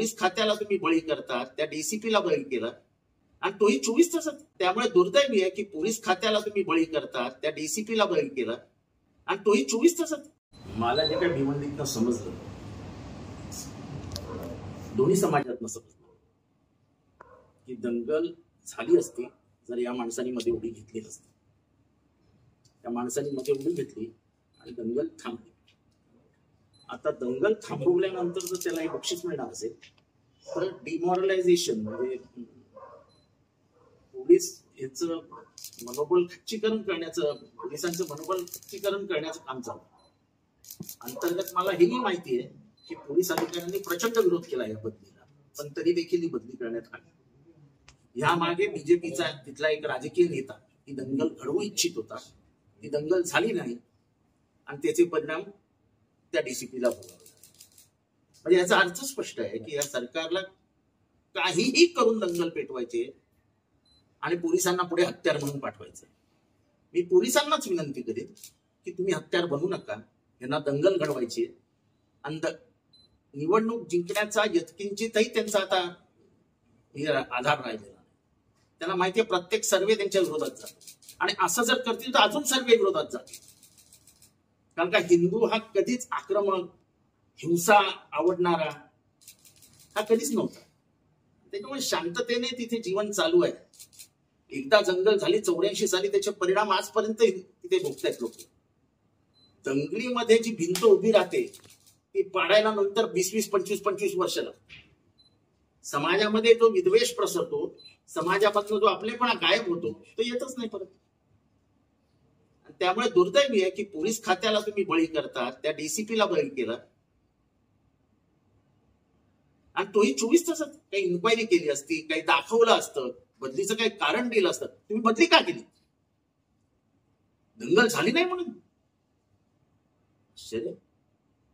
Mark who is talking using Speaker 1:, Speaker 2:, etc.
Speaker 1: Police खात्याला तुम्ही बळी करतात, त्या डीसीपीला बळी केला आणि तोही 24 तासात. त्यामुळे दुर्दैवी आहे की पोलीस खात्याला तुम्ही बळी करतात, त्या डीसीपीला बळी केला आणि तोही 24 तासात. मला जे काही भिवंडीतनं समजलं, दोन्ही समाजातनं समजलं की दंगल झाली असती जर या माणसांनी मध्ये उडी घेतली नसती. त्या माणसांनी मध्ये उडी घेतली आणि दंगल थांबली. आता दंगल थांबवल्यानंतर जर त्याला बक्षीस मिळणार असेल तर डिमॉरलायझेशन म्हणजे पोलीस याचं मनोबल खच्चीकरण करण्याचं, पोलिसांचं मनोबल खच्चीकरण करण्याचं काम चालू. अंतर्गत मला हेही माहिती आहे की पोलीस अधिकाऱ्यांनी प्रचंड विरोध केला या बदलीला, पण तरी देखील ही बदली करण्यात आली. यामागे बीजेपीचा तिथला एक राजकीय नेता ही दंगल घडवू इच्छित होता. ती दंगल झाली नाही आणि त्याचे परिणाम त्या डीसीपीला भोगावे. म्हणजे याचा अर्थ स्पष्ट आहे की या सरकारला काहीही करून दंगल पेटवायचे आणि पोलिसांना पुढे हत्यार म्हणून पाठवायचं. मी पोलिसांनाच विनंती करेन की तुम्ही हत्यार बनवू नका, यांना दंगल घडवायची आणि निवडणूक जिंकण्याचा यत्किंचितही त्यांचा आता आधार राहिलेला. त्यांना माहिती आहे प्रत्येक सर्वे त्यांच्या विरोधात जातो आणि असं जर करतील तर अजून सर्वे विरोधात जातील. कारण का हिंदू हा कधीच आक्रमक, हिंसा आवडणारा हा कधीच नव्हता. त्याच्यामुळे शांततेने तिथे जीवन चालू आहे. एकदा दंगल झाली 84 साली, त्याचे परिणाम आजपर्यंत तिथे भोगतायत लोक. दंगलीमध्ये जी भिंत उभी राहते ती पाडायला नंतर 20-20, 25-25 वर्ष लागतात. समाजामध्ये जो विद्वेष प्रसरतो, समाजापासून जो आपलेपणा गायब होतो, तो येतच नाही परत. त्यामुळे दुर्दैवी आहे की पोलीस खात्याला तुम्ही बळी करतात, त्या डीसीपीला बळी केला आणि तोही 24 तासात. काही इन्क्वायरी केली असती, काही दाखवलं असतं, बदलीचं काही कारण दिलं असतं. तुम्ही बदली का केली? दंगल झाली नाही म्हणून. आश्चर्य.